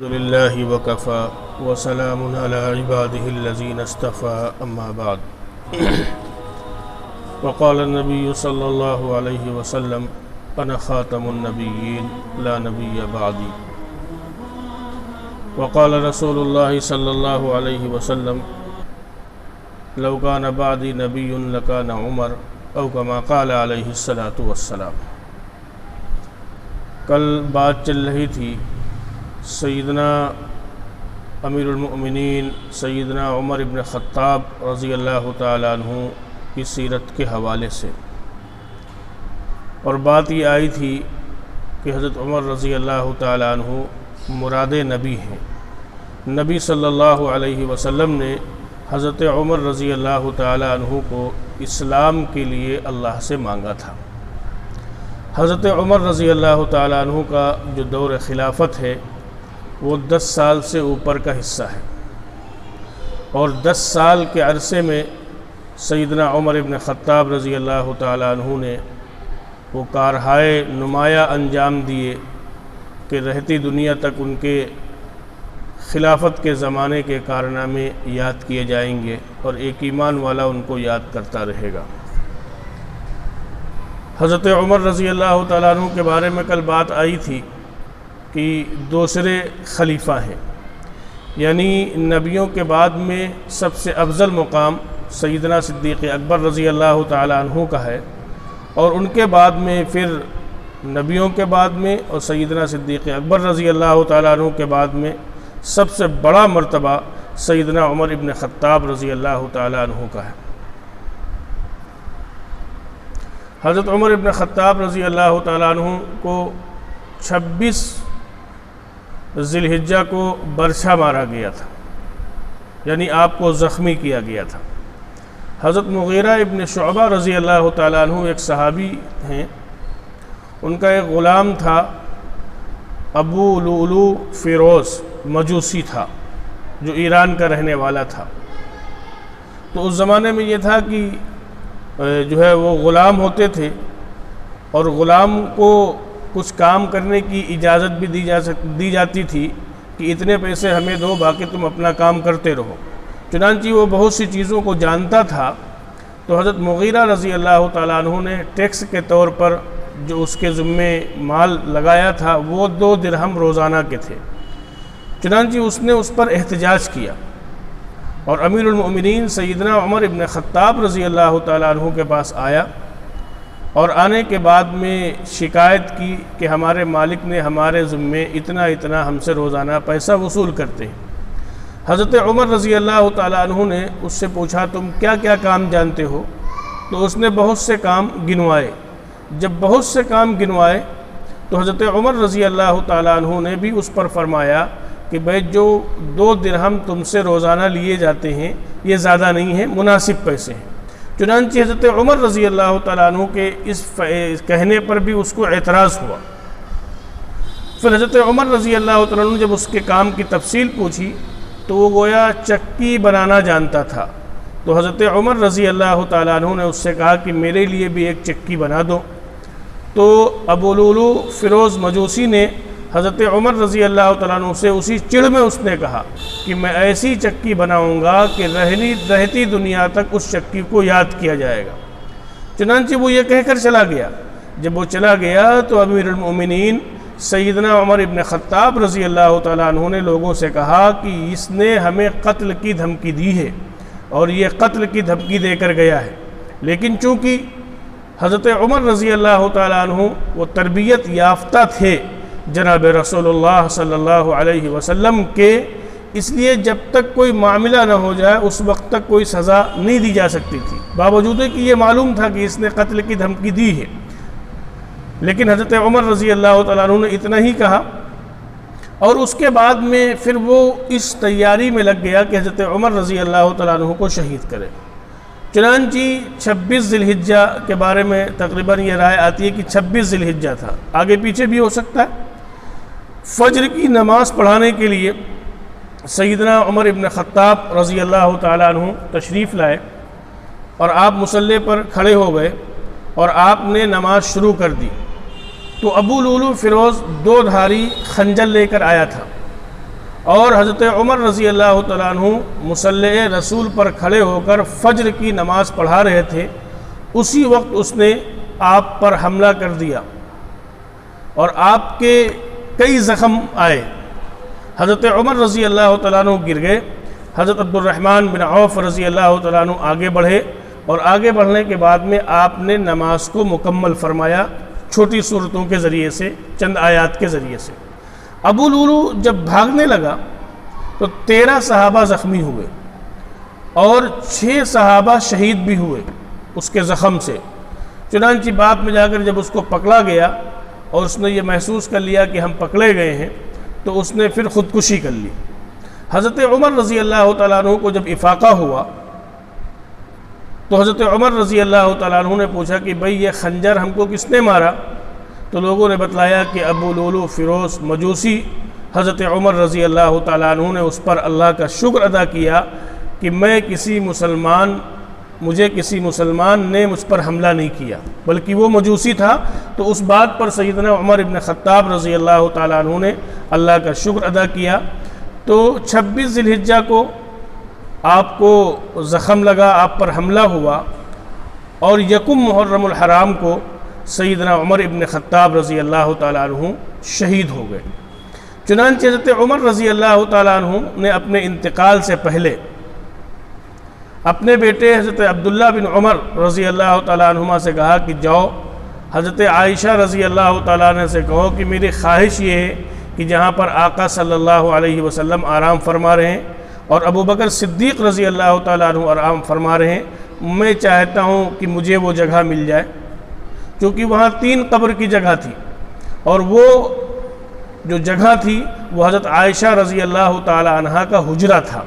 الحمد لله وكفى وسلام على عباده الذين اصطفى أما بعد وقال النبي صلى الله عليه وسلم أنا خاتم النبيين لا نبي بعدي وقال رسول الله صلى الله عليه وسلم لو كان بعدي نبي لكان عمر أو كما قال عليه الصلاة والسلام۔ کل بات چل رہی تھی سیدنا امیر المؤمنین سیدنا عمر ابن خطاب رضی اللہ تعالیٰ عنہ کی سیرت کے حوالے سے، اور بات یہ آئی تھی کہ حضرت عمر رضی اللہ تعالیٰ عنہ مراد نبی ہیں۔ نبی صلی اللہ علیہ وسلم نے حضرت عمر رضی اللہ تعالیٰ عنہ کو اسلام کے لیے اللہ سے مانگا تھا۔ حضرت عمر رضی اللہ تعالیٰ عنہ کا جو دور خلافت ہے وہ 10 سال سے اوپر کا حصہ ہے، اور 10 سال کے عرصے میں سیدنا عمر ابن خطاب رضی اللہ تعالیٰ عنہ نے وہ کارہائے نمایاں انجام دیے کہ رہتی دنیا تک ان کے خلافت کے زمانے کے کارنامے یاد کیے جائیں گے، اور ایک ایمان والا ان کو یاد کرتا رہے گا۔ حضرت عمر رضی اللہ تعالیٰ عنہ کے بارے میں کل بات آئی تھی کہ دوسرے خلیفہ ہیں، یعنی نبیوں کے بعد میں سب سے افضل مقام سیدنا صدیق اکبر رضی اللہ تعالیٰ عنہ کا ہے، اور ان کے بعد میں پھر نبیوں کے بعد میں اور سیدنا صدیق اکبر رضی اللہ تعالیٰ عنہ کے بعد میں سب سے بڑا مرتبہ سیدنا عمر ابن خطاب رضی اللہ تعالیٰ عنہ کا ہے۔ حضرت عمر ابن خطاب رضی اللہ تعالیٰ عنہ کو 26 ذی الحجہ کو برچھا مارا گیا تھا، یعنی آپ کو زخمی کیا گیا تھا۔ حضرت مغیرہ ابن شعبہ رضی اللہ تعالیٰ عنہ ایک صحابی ہیں، ان کا ایک غلام تھا ابو لؤلؤ فیروز، مجوسی تھا جو ایران کا رہنے والا تھا۔ تو اس زمانے میں یہ تھا کہ جو ہے وہ غلام ہوتے تھے، اور غلام کو کچھ کام کرنے کی اجازت بھی دی جاتی تھی کہ اتنے پیسے ہمیں دو، باقی تم اپنا کام کرتے رہو۔ چنانچہ وہ بہت سی چیزوں کو جانتا تھا، تو حضرت مغیرہ رضی اللہ تعالیٰ عنہ نے ٹیکس کے طور پر جو اس کے ذمے مال لگایا تھا وہ 2 درہم روزانہ کے تھے۔ چنانچہ اس نے اس پر احتجاج کیا، اور امیر المؤمنین سیدنا عمر ابن خطاب رضی اللہ تعالیٰ عنہ کے پاس آیا، اور آنے کے بعد میں شکایت کی کہ ہمارے مالک نے ہمارے ذمے اتنا ہم سے روزانہ پیسہ وصول کرتے ہیں۔ حضرت عمر رضی اللہ تعالیٰ عنہ نے اس سے پوچھا تم کیا کیا کام جانتے ہو؟ تو اس نے بہت سے کام گنوائے۔ جب بہت سے کام گنوائے تو حضرت عمر رضی اللہ تعالیٰ عنہ نے بھی اس پر فرمایا کہ بھائی جو 2 درہم تم سے روزانہ لیے جاتے ہیں یہ زیادہ نہیں ہیں، مناسب پیسے ہیں۔ چنانچہ حضرت عمر رضی اللہ تعالیٰ عنہ کے اس کہنے پر بھی اس کو اعتراض ہوا۔ پھر حضرت عمر رضی اللہ تعالیٰ عنہ نے جب اس کے کام کی تفصیل پوچھی تو وہ گویا چکی بنانا جانتا تھا، تو حضرت عمر رضی اللہ تعالیٰ عنہ نے اس سے کہا کہ میرے لیے بھی ایک چکی بنا دو۔ تو ابو لؤلؤ فیروز مجوسی نے حضرت عمر رضی اللہ تعالیٰ عنہ سے اسی چڑ میں اس نے کہا کہ میں ایسی چکی بناؤں گا کہ رہتی دنیا تک اس چکی کو یاد کیا جائے گا۔ چنانچہ وہ یہ کہہ کر چلا گیا۔ جب وہ چلا گیا تو امیر المؤمنین سیدنا عمر ابن خطاب رضی اللہ تعالیٰ عنہ نے لوگوں سے کہا کہ اس نے ہمیں قتل کی دھمکی دی ہے، اور یہ قتل کی دھمکی دے کر گیا ہے، لیکن چونکہ حضرت عمر رضی اللہ تعالیٰ عنہ وہ تربیت یافتہ تھے جناب رسول اللہ صلی اللہ علیہ وسلم کے، اس لیے جب تک کوئی معاملہ نہ ہو جائے اس وقت تک کوئی سزا نہیں دی جا سکتی تھی، باوجود کہ یہ معلوم تھا کہ اس نے قتل کی دھمکی دی ہے۔ لیکن حضرت عمر رضی اللہ تعالیٰ عنہ نے اتنا ہی کہا، اور اس کے بعد میں پھر وہ اس تیاری میں لگ گیا کہ حضرت عمر رضی اللہ تعالیٰ عنہ کو شہید کرے۔ چنانچہ 26 ذی الحجہ کے بارے میں تقریباً یہ رائے آتی ہے کہ 26 ذی الحجہ تھا، آگے پیچھے بھی ہو سکتا ہے۔ فجر کی نماز پڑھانے کے لیے سیدنا عمر ابن خطاب رضی اللہ تعالیٰ عنہ تشریف لائے، اور آپ مصلی پر کھڑے ہو گئے اور آپ نے نماز شروع کر دی۔ تو ابو لؤلؤ فیروز 2 دھاری خنجر لے کر آیا تھا، اور حضرت عمر رضی اللہ تعالیٰ عنہ مصلی رسول پر کھڑے ہو کر فجر کی نماز پڑھا رہے تھے، اسی وقت اس نے آپ پر حملہ کر دیا اور آپ کے کئی زخم آئے۔ حضرت عمر رضی اللہ تعالیٰ عنہ گر گئے، حضرت عبد الرحمن بن عوف رضی اللہ تعالیٰ عنہ آگے بڑھے، اور آگے بڑھنے کے بعد میں آپ نے نماز کو مکمل فرمایا چھوٹی صورتوں کے ذریعے سے، چند آیات کے ذریعے سے۔ ابو لولو جب بھاگنے لگا تو 13 صحابہ زخمی ہوئے اور 6 صحابہ شہید بھی ہوئے اس کے زخم سے۔ چنانچہ بعد میں جا کر جب اس کو پکڑا گیا اور اس نے یہ محسوس کر لیا کہ ہم پکڑے گئے ہیں، تو اس نے پھر خودکشی کر لی۔ حضرت عمر رضی اللہ تعالیٰ عنہ کو جب افاقہ ہوا تو حضرت عمر رضی اللہ تعالیٰ عنہ نے پوچھا کہ بھئی یہ خنجر ہم کو کس نے مارا؟ تو لوگوں نے بتلایا کہ ابو لولو فیروز مجوسی۔ حضرت عمر رضی اللہ تعالیٰ عنہ نے اس پر اللہ کا شکر ادا کیا کہ مجھے کسی مسلمان نے مجھ پر حملہ نہیں کیا، بلکہ وہ مجوسی تھا۔ تو اس بات پر سیدنا عمر ابن خطاب رضی اللہ تعالیٰ عنہ نے اللہ کا شکر ادا کیا۔ تو 26 ذی الحجہ کو آپ کو زخم لگا، آپ پر حملہ ہوا، اور یکم محرم الحرام کو سیدنا عمر ابن خطاب رضی اللہ تعالیٰ عنہ شہید ہو گئے۔ چنانچہ حضرت عمر رضی اللہ تعالیٰ عنہ نے اپنے انتقال سے پہلے اپنے بیٹے حضرت عبداللہ بن عمر رضی اللہ تعالیٰ عنہما سے کہا کہ جاؤ حضرت عائشہ رضی اللہ تعالیٰ عنہ سے کہو کہ میری خواہش یہ ہے کہ جہاں پر آقا صلی اللہ علیہ وسلم آرام فرما رہے ہیں اور ابو بکر صدیق رضی اللہ تعالیٰ عنہ آرام فرما رہے ہیں، میں چاہتا ہوں کہ مجھے وہ جگہ مل جائے، کیونکہ وہاں 3 قبر کی جگہ تھی، اور وہ جو جگہ تھی وہ حضرت عائشہ رضی اللہ تعالیٰ عنہ کا حجرہ تھا۔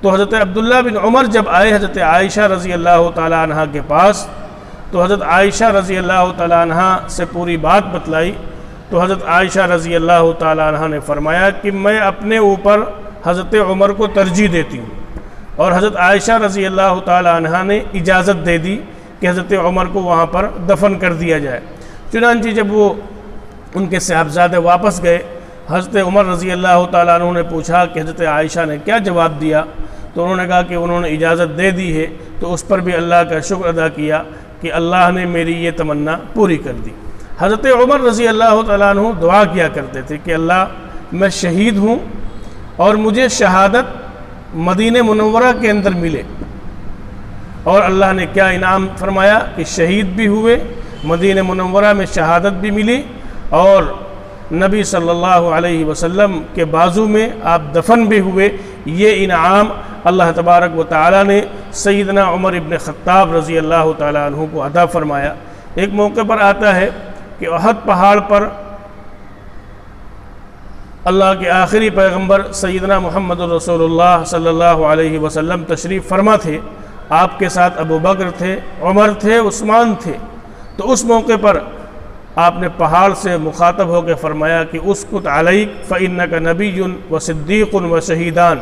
تو حضرت عبداللہ بن عمر جب آئے حضرت عائشہ رضی اللہ تعالیٰ عنہ کے پاس، تو حضرت عائشہ رضی اللہ تعالیٰ عنہ سے پوری بات بتلائی، تو حضرت عائشہ رضی اللہ تعالیٰ عنہ نے فرمایا کہ میں اپنے اوپر حضرت عمر کو ترجیح دیتی ہوں، اور حضرت عائشہ رضی اللہ تعالیٰ عنہ نے اجازت دے دی کہ حضرت عمر کو وہاں پر دفن کر دیا جائے۔ چنانچہ جب وہ ان کے صاحبزادے واپس گئے، حضرت عمر رضی اللہ تعالیٰ عنہ نے پوچھا کہ حضرت عائشہ نے کیا جواب دیا؟ تو انہوں نے کہا کہ انہوں نے اجازت دے دی ہے، تو اس پر بھی اللہ کا شکر ادا کیا کہ اللہ نے میری یہ تمنا پوری کر دی۔ حضرت عمر رضی اللہ تعالیٰ عنہ دعا کیا کرتے تھے کہ اللہ میں شہید ہوں اور مجھے شہادت مدینہ منورہ کے اندر ملے، اور اللہ نے کیا انعام فرمایا کہ شہید بھی ہوئے، مدینہ منورہ میں شہادت بھی ملی، اور نبی صلی اللہ علیہ وسلم کے بازو میں آپ دفن بھی ہوئے۔ یہ انعام اللہ تبارک و تعالی نے سیدنا عمر ابن خطاب رضی اللہ تعالیٰ عنہ کو عطا فرمایا۔ ایک موقع پر آتا ہے کہ احد پہاڑ پر اللہ کے آخری پیغمبر سیدنا محمد رسول اللہ صلی اللہ علیہ وسلم تشریف فرما تھے، آپ کے ساتھ ابو بکر تھے، عمر تھے، عثمان تھے۔ تو اس موقع پر آپ نے پہاڑ سے مخاطب ہو کے فرمایا کہ اسکت علیک فإنک نبی و صدیق و شہیدان،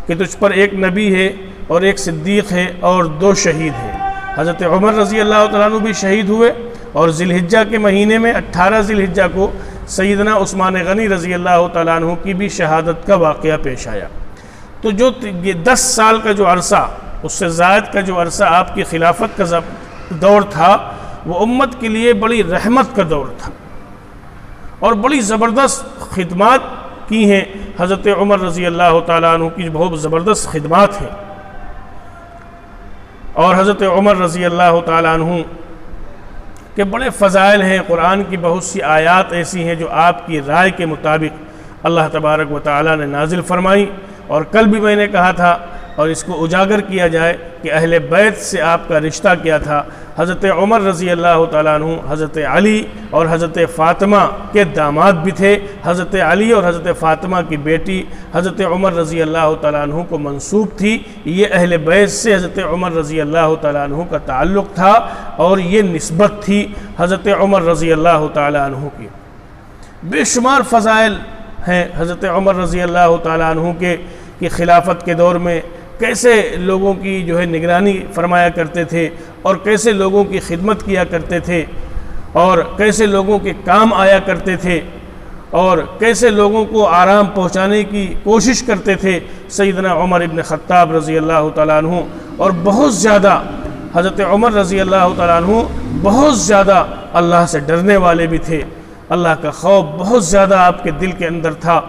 کہ تجھ پر ایک نبی ہے اور ایک صدیق ہے اور 2 شہید ہیں۔ حضرت عمر رضی اللہ تعالیٰ عنہ بھی شہید ہوئے، اور ذی الحجہ کے مہینے میں 18 ذی الحجہ کو سیدنا عثمان غنی رضی اللہ تعالیٰ عنہ کی بھی شہادت کا واقعہ پیش آیا۔ تو جو یہ 10 سال کا جو عرصہ، اس سے زائد کا جو عرصہ آپ کی خلافت کا دور تھا، وہ امت کے لیے بڑی رحمت کا دور تھا، اور بڑی زبردست خدمات کی ہیں حضرت عمر رضی اللہ تعالیٰ عنہ کی، بہت زبردست خدمات ہیں۔ اور حضرت عمر رضی اللہ تعالیٰ عنہ کے بڑے فضائل ہیں، قرآن کی بہت سی آیات ایسی ہیں جو آپ کی رائے کے مطابق اللہ تبارک و تعالیٰ نے نازل فرمائی۔ اور کل بھی میں نے کہا تھا، اور اس کو اجاگر کیا جائے کہ اہل بیت سے آپ کا رشتہ کیا تھا۔ حضرت عمر رضی اللہ تعالیٰ عنہ حضرت علی اور حضرت فاطمہ کے داماد بھی تھے۔ حضرت علی اور حضرت فاطمہ کی بیٹی حضرت عمر رضی اللہ تعالیٰ عنہ کو منسوب تھی۔ یہ اہل بیت سے حضرت عمر رضی اللہ تعالیٰ عنہ کا تعلق تھا، اور یہ نسبت تھی حضرت عمر رضی اللہ تعالیٰ عنہ کی۔ بے شمار فضائل ہیں حضرت عمر رضی اللہ تعالیٰ عنہ کی خلافت کے دور میں، کیسے لوگوں کی جو ہے نگرانی فرمایا کرتے تھے، اور کیسے لوگوں کی خدمت کیا کرتے تھے، اور کیسے لوگوں کے کام آیا کرتے تھے، اور کیسے لوگوں کو آرام پہنچانے کی کوشش کرتے تھے سیدنا عمر ابن خطاب رضی اللہ تعالیٰ عنہ، اور بہت زیادہ حضرت عمر رضی اللہ تعالیٰ عنہ بہت زیادہ اللہ سے ڈرنے والے بھی تھے، اللہ کا خوف بہت زیادہ آپ کے دل کے اندر تھا،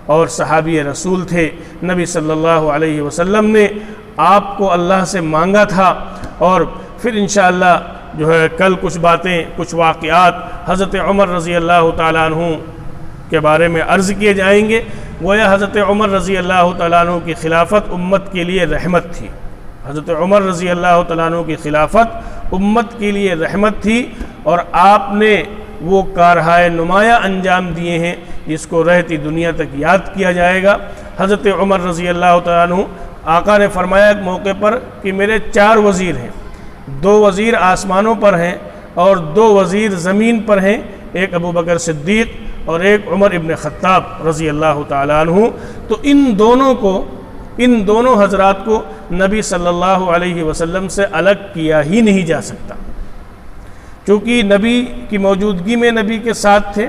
اور صحابی رسول تھے۔ نبی صلی اللہ علیہ وسلم نے آپ کو اللہ سے مانگا تھا، اور پھر انشاءاللہ جو ہے کل کچھ باتیں، کچھ واقعات حضرت عمر رضی اللہ تعالیٰ عنہ کے بارے میں عرض کیے جائیں گے۔ گویا حضرت عمر رضی اللہ تعالیٰ عنہ کی خلافت امت کے لیے رحمت تھی، حضرت عمر رضی اللہ تعالیٰ عنہ کی خلافت امت کے لیے رحمت تھی، اور آپ نے وہ کارہائے نمایاں انجام دیے ہیں جس کو رہتی دنیا تک یاد کیا جائے گا۔ حضرت عمر رضی اللہ تعالیٰ عنہ، آقا نے فرمایا ایک موقع پر کہ میرے 4 وزیر ہیں، 2 وزیر آسمانوں پر ہیں اور 2 وزیر زمین پر ہیں، ایک ابو بکر صدیق اور ایک عمر ابن خطاب رضی اللہ تعالیٰ عنہ۔ تو ان دونوں حضرات کو نبی صلی اللہ علیہ وسلم سے الگ کیا ہی نہیں جا سکتا، کیونکہ نبی کی موجودگی میں نبی کے ساتھ تھے،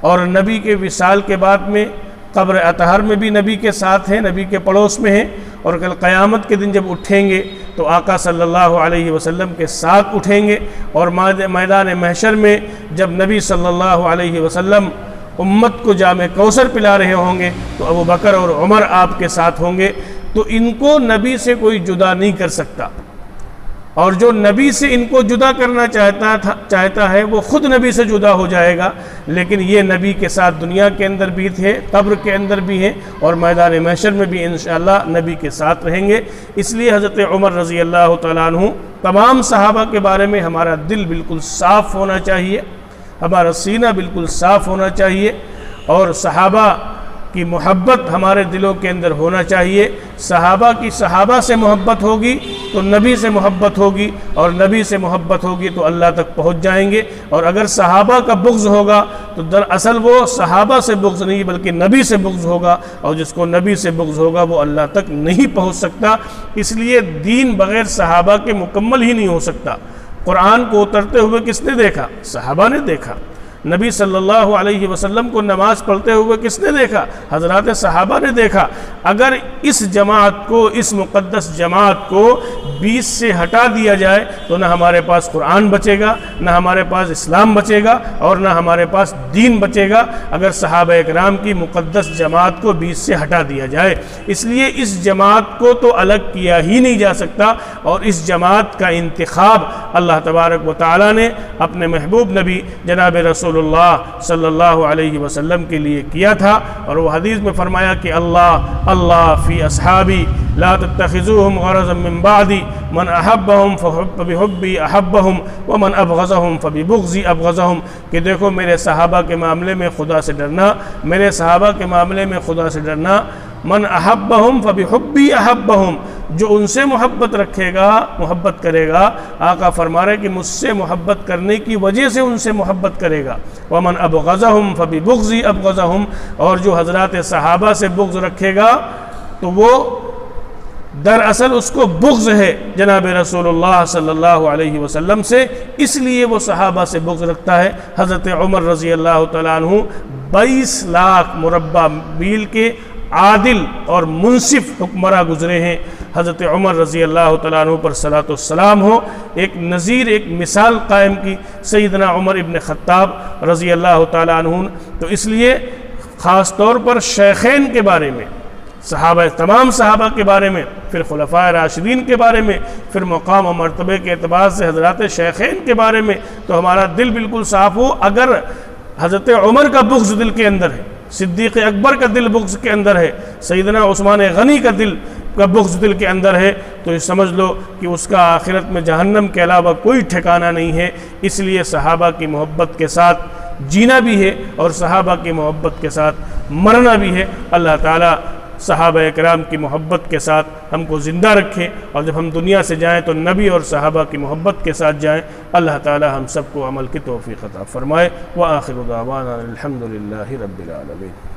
اور نبی کے وصال کے بعد میں قبر اطہر میں بھی نبی کے ساتھ ہیں، نبی کے پڑوس میں ہیں، اور کل قیامت کے دن جب اٹھیں گے تو آقا صلی اللہ علیہ وسلم کے ساتھ اٹھیں گے، اور میدان محشر میں جب نبی صلی اللہ علیہ وسلم امت کو جام کوثر پلا رہے ہوں گے تو ابو بکر اور عمر آپ کے ساتھ ہوں گے۔ تو ان کو نبی سے کوئی جدا نہیں کر سکتا، اور جو نبی سے ان کو جدا کرنا چاہتا ہے وہ خود نبی سے جدا ہو جائے گا، لیکن یہ نبی کے ساتھ دنیا کے اندر بھی تھے، قبر کے اندر بھی ہیں، اور میدان محشر میں بھی انشاءاللہ نبی کے ساتھ رہیں گے۔ اس لیے حضرت عمر رضی اللہ تعالیٰ عنہ، تمام صحابہ کے بارے میں ہمارا دل بالکل صاف ہونا چاہیے، ہمارا سینہ بالکل صاف ہونا چاہیے، اور صحابہ کی محبت ہمارے دلوں کے اندر ہونا چاہیے۔ صحابہ سے محبت ہوگی تو نبی سے محبت ہوگی، اور نبی سے محبت ہوگی تو اللہ تک پہنچ جائیں گے، اور اگر صحابہ کا بغض ہوگا تو دراصل وہ صحابہ سے بغض نہیں بلکہ نبی سے بغض ہوگا، اور جس کو نبی سے بغض ہوگا وہ اللہ تک نہیں پہنچ سکتا۔ اس لیے دین بغیر صحابہ کے مکمل ہی نہیں ہو سکتا۔ قرآن کو اترتے ہوئے کس نے دیکھا؟ صحابہ نے دیکھا۔ نبی صلی اللہ علیہ وسلم کو نماز پڑھتے ہوئے کس نے دیکھا؟ حضرات صحابہ نے دیکھا۔ اگر اس جماعت کو، اس مقدس جماعت کو بیچ سے ہٹا دیا جائے تو نہ ہمارے پاس قرآن بچے گا، نہ ہمارے پاس اسلام بچے گا، اور نہ ہمارے پاس دین بچے گا، اگر صحابہ اکرام کی مقدس جماعت کو بیچ سے ہٹا دیا جائے۔ اس لیے اس جماعت کو تو الگ کیا ہی نہیں جا سکتا، اور اس جماعت کا انتخاب اللہ تبارک و تعالیٰ نے اپنے محبوب نبی جناب رسول اللہ صلی اللہ علیہ وسلم کے لیے کیا تھا، اور وہ حدیث میں فرمایا کہ اللہ فی اصحابی لا تتخذوهم غرضا من بعدی من احبهم فبحبی احبهم ومن ابغضهم فببغضی ابغضهم، کہ دیکھو میرے صحابہ کے معاملے میں خدا سے ڈرنا، میرے صحابہ کے معاملے میں خدا سے ڈرنا۔ من احبهم فبحبی احبهم، جو ان سے محبت رکھے گا، محبت کرے گا، آقا فرما رہے کہ مجھ سے محبت کرنے کی وجہ سے ان سے محبت کرے گا۔ ومن ابغضهم فببغضی ابغضهم، اور جو حضرات صحابہ سے بغض رکھے گا تو وہ دراصل اس کو بغض ہے جناب رسول اللہ صلی اللہ علیہ وسلم سے، اس لیے وہ صحابہ سے بغض رکھتا ہے۔ حضرت عمر رضی اللہ تعالیٰ عنہ 22 لاکھ مربع میل کے عادل اور منصف حکمراں گزرے ہیں۔ حضرت عمر رضی اللہ تعالیٰ عنہ پر صلاۃ والسلام ہو، ایک نظیر، ایک مثال قائم کی سیدنا عمر ابن خطاب رضی اللہ تعالیٰ عنہ۔ تو اس لیے خاص طور پر شیخین کے بارے میں، صحابہ، تمام صحابہ کے بارے میں، پھر خلفاء راشدین کے بارے میں، پھر مقام و مرتبے کے اعتبار سے حضرات شیخین کے بارے میں تو ہمارا دل بالکل صاف ہو۔ اگر حضرت عمر کا بغض دل کے اندر ہے، صدیق اکبر کا دل بغض کے اندر ہے، سیدنا عثمان غنی کا دل کا بغض دل کے اندر ہے، تو یہ سمجھ لو کہ اس کا آخرت میں جہنم کے علاوہ کوئی ٹھکانہ نہیں ہے۔ اس لیے صحابہ کی محبت کے ساتھ جینا بھی ہے اور صحابہ کی محبت کے ساتھ مرنا بھی ہے۔ اللہ تعالیٰ صحابہ اکرام کی محبت کے ساتھ ہم کو زندہ رکھے، اور جب ہم دنیا سے جائیں تو نبی اور صحابہ کی محبت کے ساتھ جائیں۔ اللہ تعالیٰ ہم سب کو عمل کی توفیق عطا فرمائے۔ وآخر دعوانا الحمد للہ رب العالمین۔